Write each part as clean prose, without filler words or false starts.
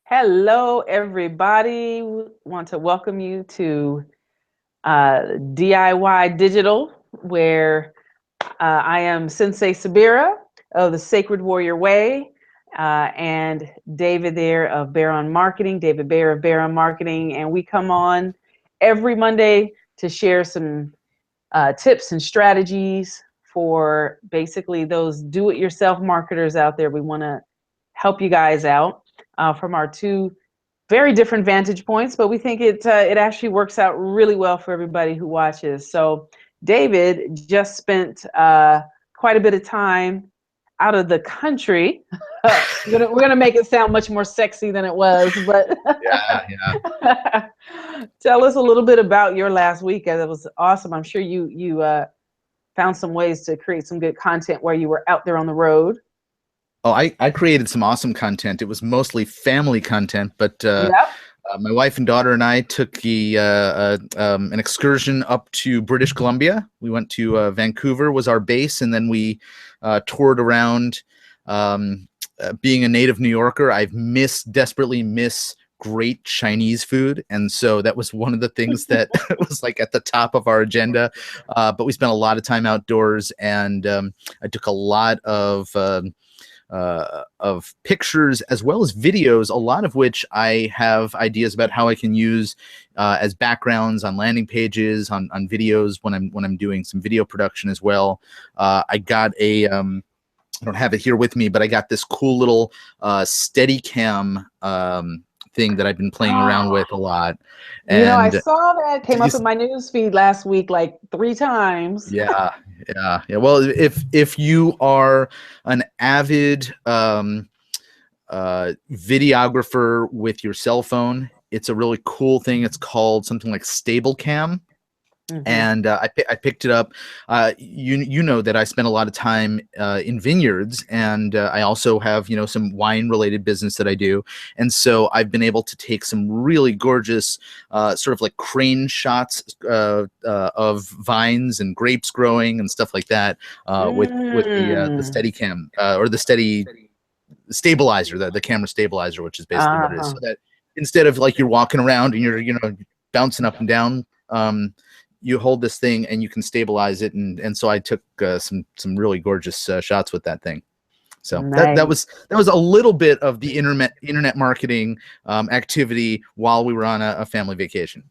Hello, everybody. Want to welcome you to DIY Digital, where I am Sensei Sabira of the Sacred Warrior Way, and David there of Baer on Marketing, David Baer of Baer on Marketing, and we come on every Monday to share some tips and strategies for basically those do-it-yourself marketers out there. We want to help you guys out from our two very different vantage points, but we think it actually works out really well for everybody who watches. So David just spent quite a bit of time out of the country. We're gonna make it sound much more sexy than it was, but Yeah. tell us a little bit about your last week. It was awesome. I'm sure you found some ways to create some good content while you were out there on the road. Oh, I created some awesome content. It was mostly family content, but Yep. my wife and daughter and I took an excursion up to British Columbia. We went to Vancouver was our base, and then we toured around. Being a native New Yorker, desperately miss great Chinese food, and so that was one of the things that was like at the top of our agenda. But we spent a lot of time outdoors, and I took a lot of pictures as well as videos, a lot of which I have ideas about how I can use as backgrounds on landing pages, on videos when I'm doing some video production as well. I got I don't have it here with me, but I got this cool little Steadicam thing that I've been playing around with a lot. I And saw that came up in my news feed last week like 3 times. yeah. Well, if you are an avid videographer with your cell phone, it's a really cool thing. It's called something like Stablecam. And I picked it up. You know that I spend a lot of time in vineyards, and I also have some wine related business that I do, and so I've been able to take some really gorgeous sort of like crane shots of vines and grapes growing and stuff like that with the Steadicam or the steady stabilizer, the camera stabilizer, which is basically what it is. So that instead of like you're walking around and you're bouncing up and down. You hold this thing and you can stabilize it, and so I took some really gorgeous shots with that thing. So Nice. that was a little bit of the internet marketing activity while we were on a family vacation.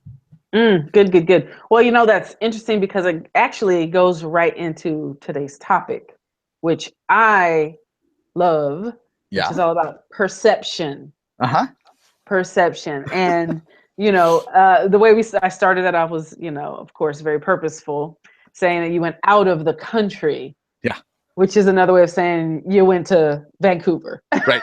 Good. Well, that's interesting because it actually goes right into today's topic, which I love, which is Yeah. all about perception. Uh-huh. Perception. And the way I started that off was, of course, very purposeful, saying that you went out of the country. Yeah. Which is another way of saying you went to Vancouver. Right.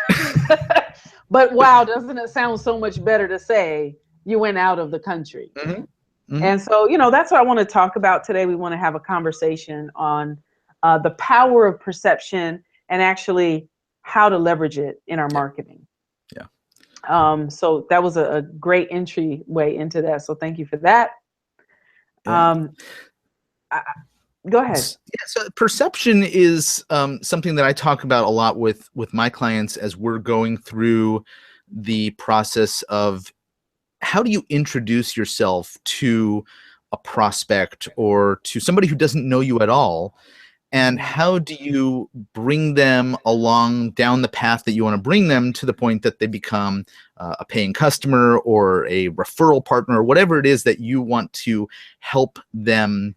But wow, doesn't it sound so much better to say you went out of the country? Mm-hmm. Mm-hmm. And so, that's what I want to talk about today. We want to have a conversation on the power of perception and actually how to leverage it in our marketing. So that was a great entryway into that. So thank you for that. Go ahead. Yeah, so perception is something that I talk about a lot with my clients as we're going through the process of how do you introduce yourself to a prospect or to somebody who doesn't know you at all, and how do you bring them along down the path that you want to bring them to the point that they become a paying customer or a referral partner or whatever it is that you want to help them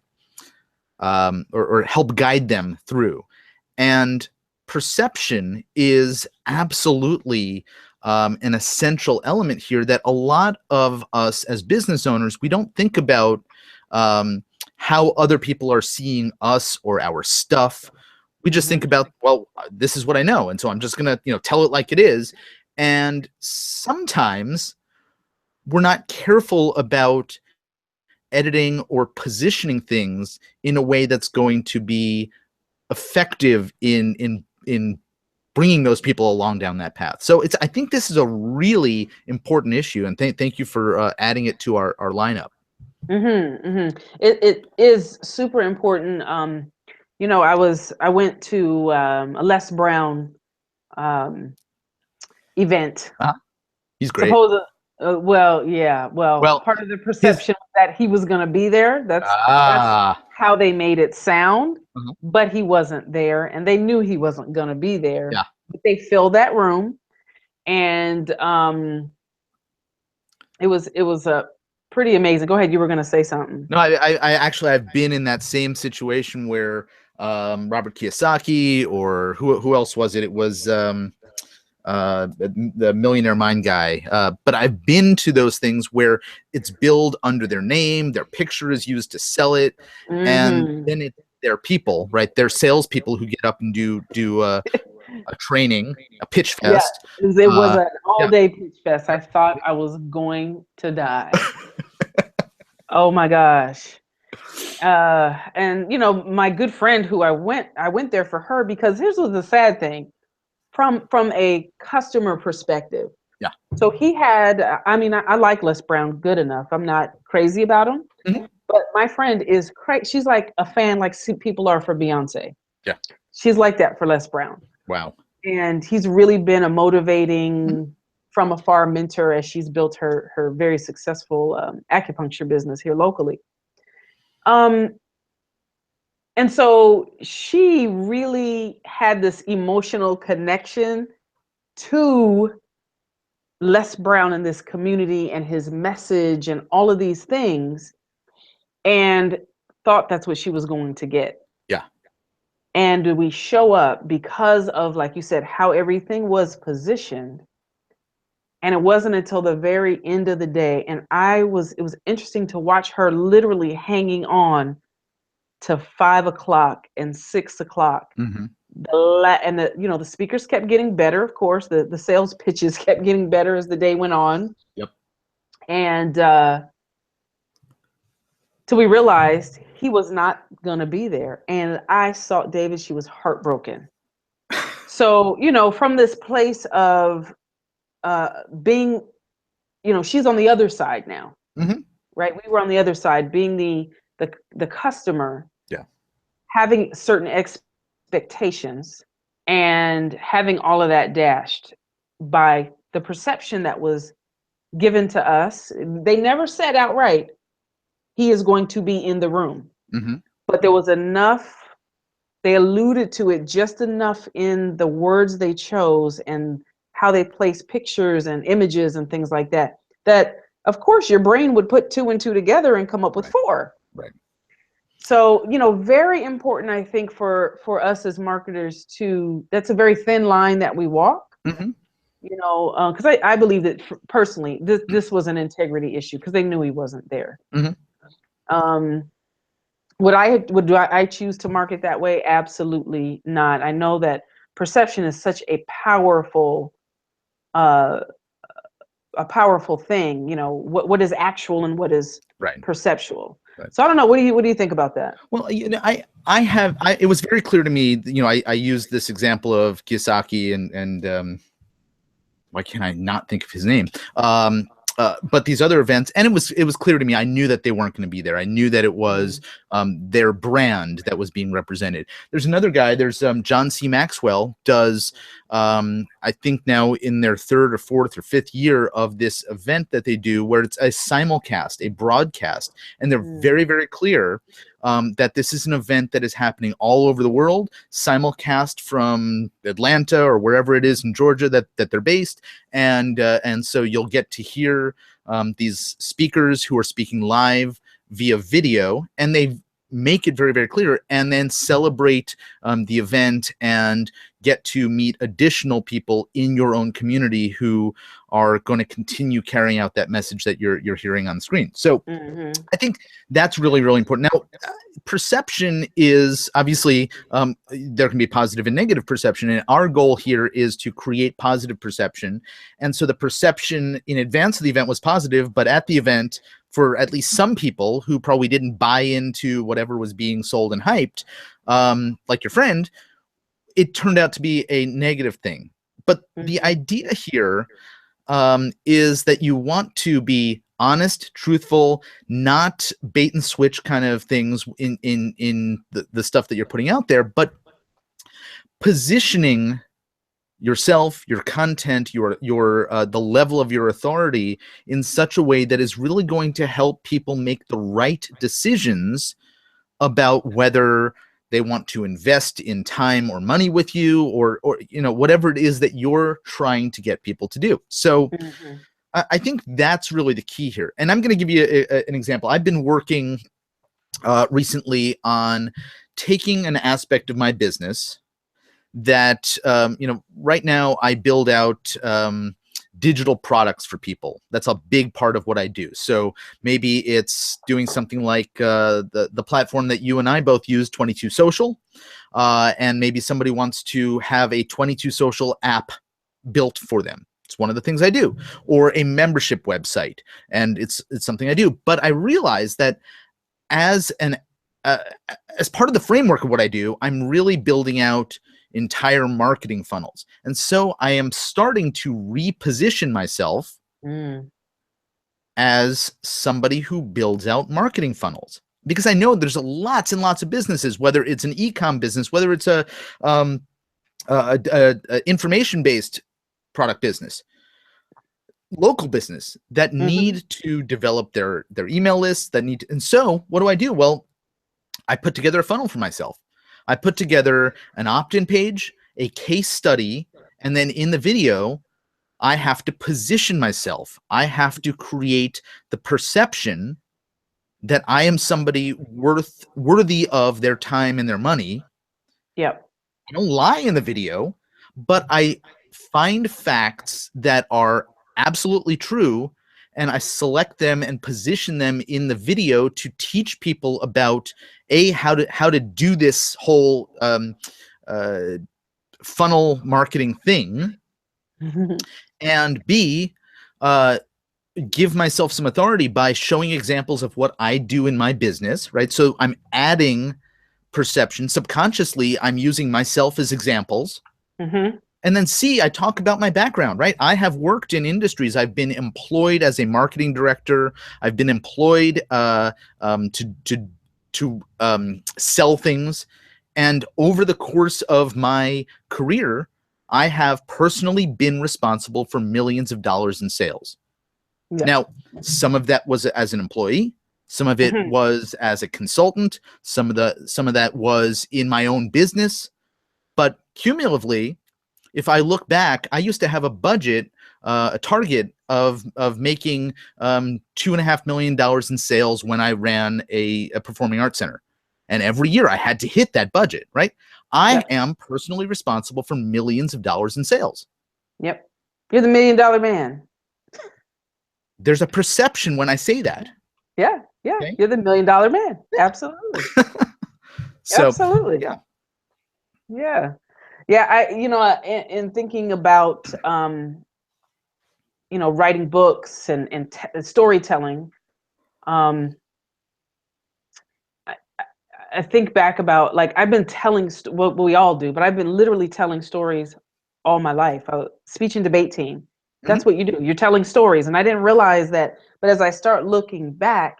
or help guide them through. And perception is absolutely an essential element here that a lot of us as business owners, we don't think about how other people are seeing us or our stuff. We just think about, well, this is what I know, and so I'm just gonna tell it like it is. And sometimes we're not careful about editing or positioning things in a way that's going to be effective in bringing those people along down that path. So I think this is a really important issue, and thank you for adding it to our lineup. It is super important. I went to a Les Brown event He's great. Suppose, well, yeah, well, Well, part of the his perception that he was going to be there. That's ah, how they made it sound, uh-huh. but he wasn't there, and they knew he wasn't going to be there. Yeah. But they filled that room, and it was a pretty amazing. Go ahead, you were going to say something. No, I actually I've been in that same situation where Robert Kiyosaki or who else was it? It was the Millionaire Mind guy. But I've been to those things where it's billed under their name, their picture is used to sell it, and Hmm. then it's their people, right? They're salespeople who get up and do a training, a pitch Yeah, fest. it was Uh, an yeah, all-day pitch fest. I thought I was going to die. Oh my gosh. And my good friend who I went there for her because here's was the sad thing from a customer perspective. yeah. So he had, I mean, I like Les Brown good enough. I'm not crazy about him, Mhm. but my friend is crazy. She's like a fan, like people are for Beyonce. Yeah. She's like that for Les Brown. Wow. And he's really been a Mhm. motivating from afar mentor as she's built her very successful acupuncture business here locally. Um, and so she really had this emotional connection to Les Brown in this community and his message and all of these things, and thought that's what she was going to get. Yeah. And we show up because of, like you said, how everything was positioned. And it wasn't until the very end of the day. And it was interesting to watch her literally hanging on to 5 o'clock and 6 o'clock. Hmm. And the speakers kept getting better, of course. The sales pitches kept getting better as the day went on. Yep. And till we realized he was not going to be there. And I saw David, she was heartbroken. So, from this place of being, she's on the other side now, Hmm. right? We were on the other side, being the customer, Yeah. having certain expectations and having all of that dashed by the perception that was given to us. They never said outright, he is going to be in the room. Hmm. But there was enough, they alluded to it just enough in the words they chose and how they placed pictures and images and things like that, that of course your brain would put two and two together and come up with Right. four. Right. So, very important, I think, for us as marketers to, that's a very thin line that we walk, Hmm. because I believe that personally, this was an integrity issue because they knew he wasn't there. Hmm. Um, would I choose to market that way? Absolutely not. I know that perception is such uh, a powerful thing. What is actual and what is Right. perceptual. Right. So I don't know. What do you think about that? Well, it was very clear to me, I used this example of Kiyosaki and why can't I not think of his name? But these other events, and it was clear to me. I knew that they weren't going to be there. I knew that it was their brand that was being represented. There's another guy. There's John C. Maxwell does. I think now in their third or fourth or fifth year of this event that they do, where it's a simulcast, a broadcast, and they're very, very clear that this is an event that is happening all over the world, simulcast from Atlanta or wherever it is in Georgia that they're based, and so you'll get to hear these speakers who are speaking live via video, and they make it very, very clear, and then celebrate the event and get to meet additional people in your own community who are going to continue carrying out that message that you're hearing on the screen. So I think that's really, really important. Now, perception is obviously there can be positive and negative perception, and our goal here is to create positive perception. And so the perception in advance of the event was positive, but at the event, for at least some people who probably didn't buy into whatever was being sold and hyped, like your friend, it turned out to be a negative thing. But the idea here is that you want to be honest, truthful, not bait and switch kind of things in the stuff that you're putting out there, but positioning yourself, your content, your the level of your authority in such a way that is really going to help people make the right decisions about whether they want to invest in time or money with you, or whatever it is that you're trying to get people to do. So Hmm. I think that's really the key here. And I'm going to give you an example. I've been working recently on taking an aspect of my business that right now I build out digital products for people. That's a big part of what I do. So maybe it's doing something like the platform that you and I both use, 22 Social, and maybe somebody wants to have a 22 Social app built for them. It's one of the things I do, or a membership website, and it's something I do. But I realize that as an uh, as part of the framework of what I do, I'm really building out entire marketing funnels. And so I am starting to reposition myself Mm. as somebody who builds out marketing funnels, because I know there's lots and lots of businesses, whether it's an e-com business, whether it's a information-based product business, local business, that Hmm. need to develop their email lists, that need to, and so what do? Well, I put together a funnel for myself. I put together an opt-in page, a case study, and then in the video, I have to position myself. I have to create the perception that I am somebody worthy of their time and their money. Yep. I don't lie in the video, but I find facts that are absolutely true, and I select them and position them in the video to teach people about how to do this whole uh, funnel marketing thing, and B, uh, give myself some authority by showing examples of what I do in my business, right? So I'm adding perception subconsciously. I'm using myself as examples. Hmm. And then C, I talk about my background, right? I have worked in industries. I've been employed as a marketing director. I've been employed to sell things. And over the course of my career, I have personally been responsible for millions of dollars in sales. Yeah. Now, some of that was as an employee, some of it Hmm. was as a consultant, some of that was in my own business, but cumulatively, if I look back, I used to have a budget, a target of making $2.5 million in sales when I ran a performing arts center, and every year I had to hit that budget. Right? I Yep. am personally responsible for millions of dollars in sales. Yep. You're the $1 million man. There's a perception when I say that. Yeah. Yeah. Okay, You're the $1 million man. Absolutely. so Absolutely. yeah, Yeah. Yeah. In thinking about, writing books and storytelling, um, I, I think back about, like, I've been telling what we all do, but I've been literally telling stories all my life. Speech and debate team. mhm, That's what you do. You're telling stories, and I didn't realize that. But as I start looking back,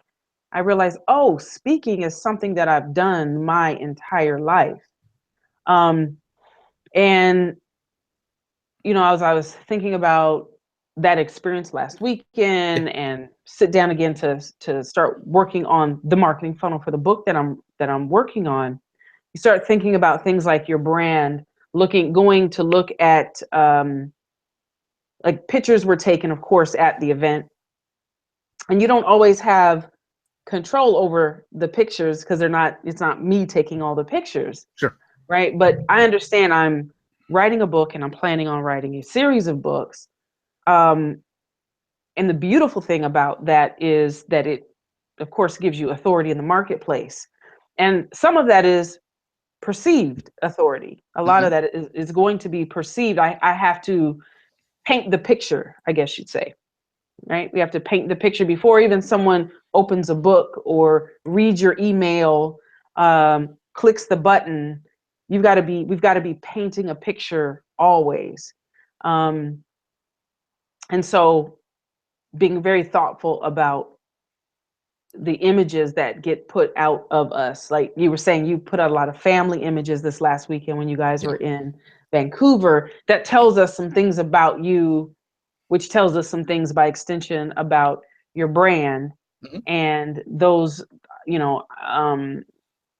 I realize, oh, speaking is something that I've done my entire life. Um, and as I was thinking about that experience last yeah, weekend and sit down again to start working on the marketing funnel for the book that I'm working on, you start thinking about things like your brand, going to look at, like, pictures were taken, of course, at the event, and you don't always have control over the pictures because it's not me taking all the pictures, sure, right? But I understand I'm writing a book and I'm planning on writing a series of books. Um, and the beautiful thing about that is that it, of course, gives you authority in the marketplace. And some of that is perceived authority. A lot hmm, of that is going to be perceived. I have to paint the picture, I guess you'd say, right? We have to paint the picture before even someone opens a book or reads your email, clicks the button. We've got to be painting a picture always. Um, and so being very thoughtful about the images that get put out of us. Like you were saying, you put out a lot of family images this last weekend when you guys yeah, were in Vancouver, that tells us some things about you, which tells us some things by extension about your brand. Mhm. And those, you know,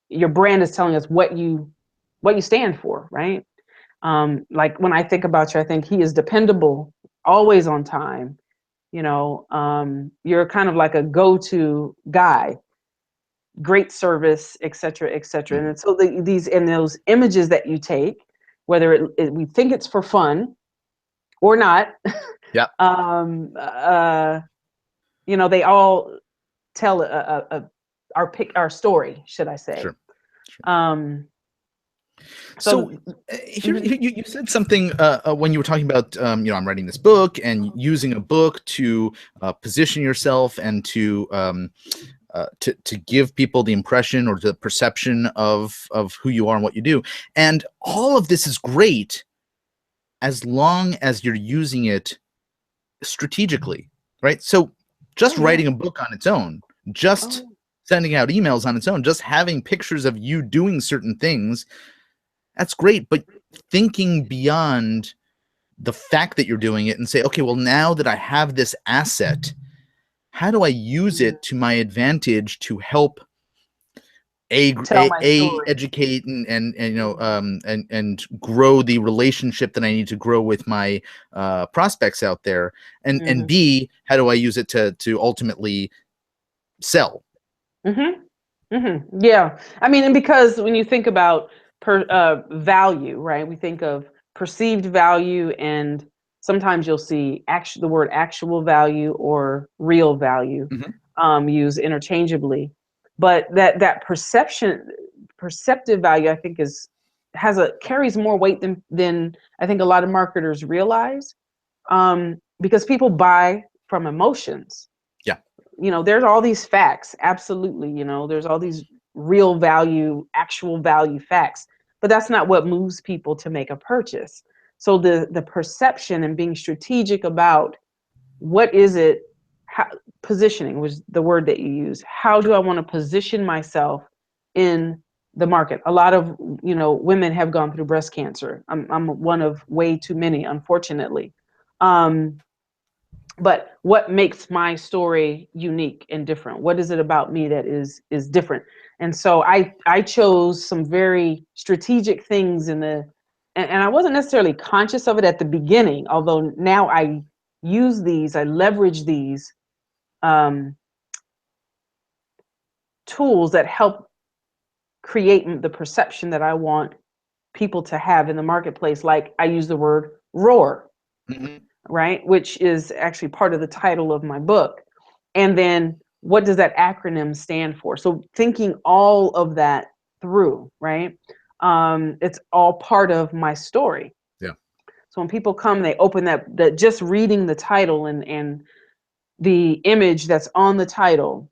your brand is telling us what you stand for, right? Like when I think about you, I think he is dependable, always on time. You know, you're kind of like a go-to guy, great service, et cetera, et cetera. Mhm. And so these and those images that you take, whether we think it's for fun or not, Yeah, um, uh, you know, they all tell our story, should I say? sure. Sure. Um, So so, here, mhm. you said something when you were talking about, I'm writing this book and using a book to position yourself and to give people the impression or the perception of who you are and what you do. And all of this is great as long as you're using it strategically, right? So just Oh yeah, writing a book on its own, just oh sending out emails on its own, just having pictures of you doing certain things, that's great. But thinking beyond the fact that you're doing it and say, okay, well, now that I have this asset, how do I use yeah. it to my advantage to help a, Tell a, my a story. educate and Mhm. and grow the relationship that I need to grow with my prospects out there, and Mhm. B, how do I use it to ultimately sell? Mhm. Yeah. I mean, and because when you think about value, right? We think of perceived value, and sometimes you'll see the word actual value or real value Mm-hmm. used interchangeably. But that perceptive value, I think, is has a carries more weight than I think a lot of marketers realize, because people buy from emotions. Yeah. You know, there's all these facts, absolutely, you know, there's all these real value, actual value facts, but that's not what moves people to make a purchase. So the perception and being strategic about what is it, how, positioning was the word that you use. How do Sure. I want to position myself in the market? A lot of, you know, women have gone through breast cancer. I'm one of way too many, unfortunately. um, but what makes my story unique and different? What is it about me that is different? And so I chose some very strategic things in the, and I wasn't necessarily conscious of it at the beginning, although now I leverage these um, tools that help create the perception that I want people to have in the marketplace. Like I use the word roar, Mm-hmm. right? Which is actually part of the title of my book. And then what does that acronym stand for? So thinking all of that through, right? It's all part of my story. Yeah. So when people come, they open that just reading the title and the image that's on the title.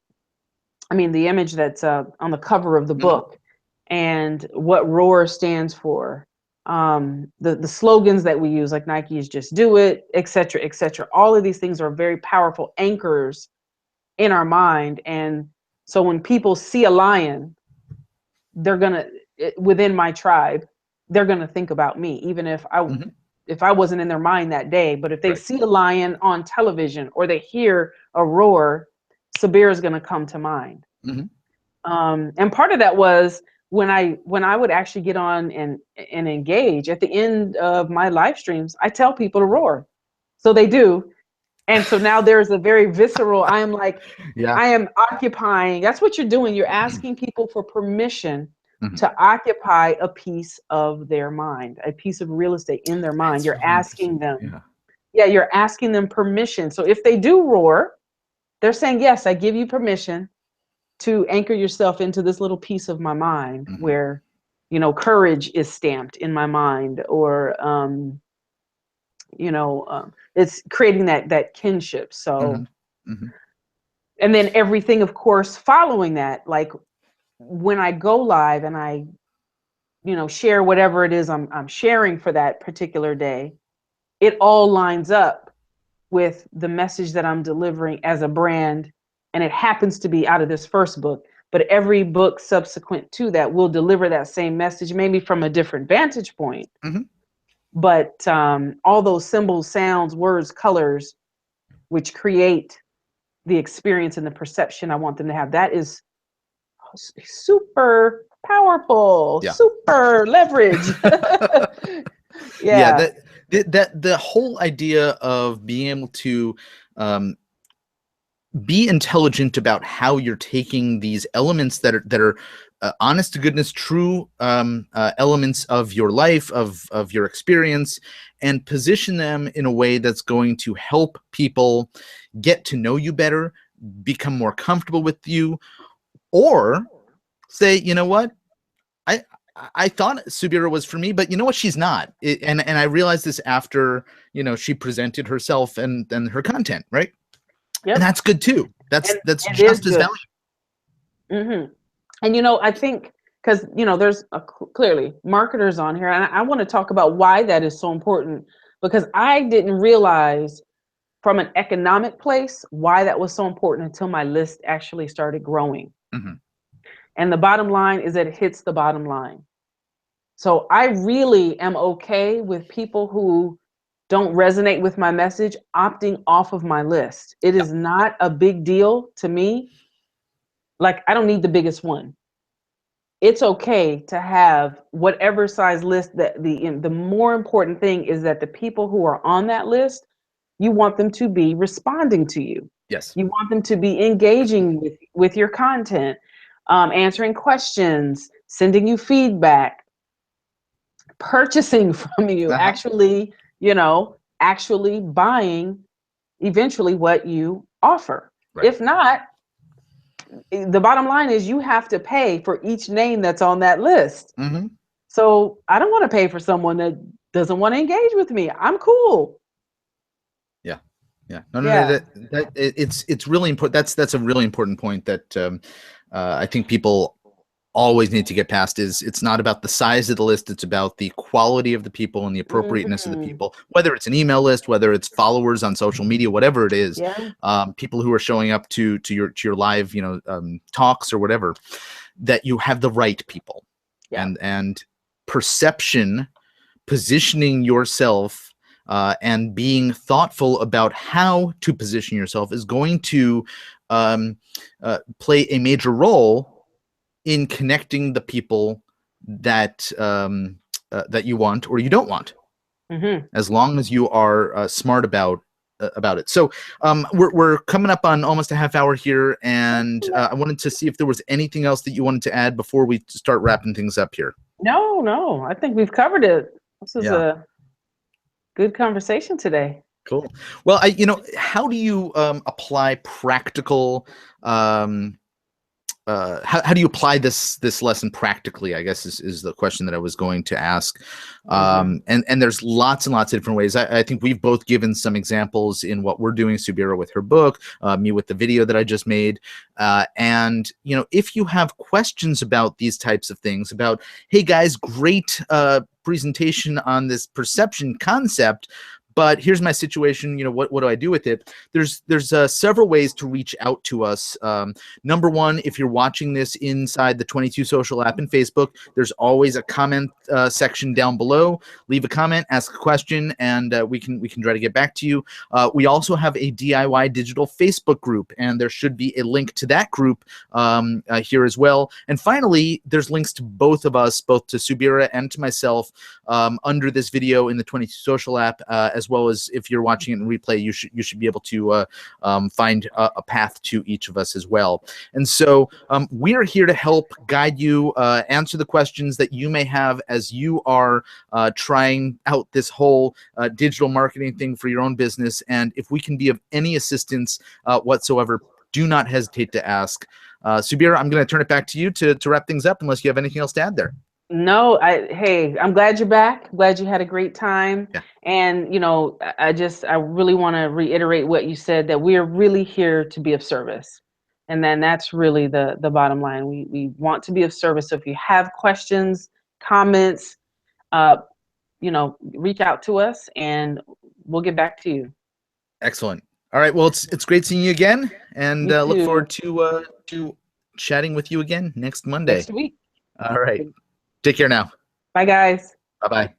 I mean, the image that's on the cover of the Mm-hmm. book, and what ROAR stands for. The slogans that we use, like Nike is just do it, et cetera, et cetera. All of these things are very powerful anchors in our mind. And so when people see a lion, they're gonna within my tribe, they're gonna think about me, even Mm-hmm. if I wasn't in their mind that day. But if they Right. see a lion on television or they hear a roar, Sabir is gonna come to mind. Mm-hmm. And part of that was when I would actually get on and engage at the end of my live streams, I tell people to roar, so they do. And so now there's a very visceral. I am like, Yeah. I am occupying. That's what you're doing. You're asking people for permission Mm-hmm. to occupy a piece of their mind, a piece of real estate in their mind. That's You're really asking interesting. them. Yeah. Yeah, you're asking them permission. So if they do roar, they're saying, yes, I give you permission to anchor yourself into this little piece of my mind Mm-hmm. where, you know, courage is stamped in my mind, or it's creating that kinship. Mm-hmm. So, Mm-hmm. and then everything, of course, following that, like when I go live and I, you know, share whatever it is I'm sharing for that particular day, it all lines up with the message that I'm delivering as a brand. And it happens to be out of this first book, but every book subsequent to that will deliver that same message, maybe from a different vantage point. Mm-hmm. but all those symbols, sounds, words, colors, which create the experience and the perception I want them to have, that is super powerful, Yeah. super leverage. Yeah, Yeah. that the whole idea of being able to um, be intelligent about how you're taking these elements that are honest to goodness, true elements of your life, of your experience, and position them in a way that's going to help people get to know you better, become more comfortable with you, or say, you know what, I I thought Subira was for me, but you know what? She's not. And I realized this after, she presented herself and her content, right? And Yep. that's good too. That's And that's it is just as good. valuable. And I think because there's clearly marketers on here, and I want to talk about why that is so important, because I didn't realize from an economic place why that was so important until my list actually started growing. Mhm. And the bottom line is that it hits the bottom line. So I really am okay with people who don't resonate with my message opting off of my list. It Yeah. is not a big deal to me. Like, I don't need the biggest one. It's okay to have whatever size list. That the more important thing is that the people who are on that list, you want them to be responding to you. Yes. You want them to be engaging with your content, answering questions, sending you feedback, purchasing from you, Uh-huh. actually buying eventually what you offer. Right. If not, the bottom line is you have to pay for each name that's on that list. Hmm. So I don't want to pay for someone that doesn't want to engage with me. I'm cool. Yeah. Yeah. No, no, no. Yeah. It's really important. That's a really important point that I think people always need to get past. Is it's not about the size of the list, it's about the quality of the people and the appropriateness of the Mhm. people, whether it's an email list, whether it's followers on social media, whatever it is. Yeah. People who are showing up to your live talks or whatever, that you have the right people. Yeah. And perception, positioning yourself, and being thoughtful about how to position yourself is going to um, play a major role in connecting the people that you want or you don't want, Hmm. as long as you are smart about it. So we're coming up on almost a half hour here, and I wanted to see if there was anything else that you wanted to add before we start wrapping things up here. No, no. I think we've covered it. This is Yeah. a good conversation today. Cool. Well, how do you apply practical how do you apply this lesson practically, I guess is the question that I was going to ask. Hmm. And there's lots and lots of different ways. I think we've both given some examples in what we're doing, Subira with her book, me with the video that I just made. And if you have questions about these types of things, about, hey guys, great presentation on this perception concept, but here's my situation, what do I do with it? There's several ways to reach out to us. Number one, if you're watching this inside the 22 Social app in Facebook, there's always a comment section down below. Leave a comment, ask a question, and we can try to get back to you. We also have a DIY digital Facebook group, and there should be a link to that group here as well. And finally, there's links to both of us, both to Subira and to myself, under this video in the 22 Social app, as well as if you're watching it in replay, you should be able to find a path to each of us as well. And so we are here to help guide you, answer the questions that you may have as you are trying out this whole digital marketing thing for your own business. And if we can be of any assistance whatsoever, do not hesitate to ask. Subira, I'm going to turn it back to you to wrap things up, unless you have anything else to add there. No, hey, I'm glad you're back. Glad you had a great time. Yeah. And, I really want to reiterate what you said, that we're really here to be of service. And then that's really the bottom line. We want to be of service. So if you have questions, comments, uh, reach out to us and we'll get back to you. Excellent. All right. Well, it's great seeing you again, and You look too. forward to chatting with you again next Monday. Next week. All right. Take care now. Bye, guys. Bye bye.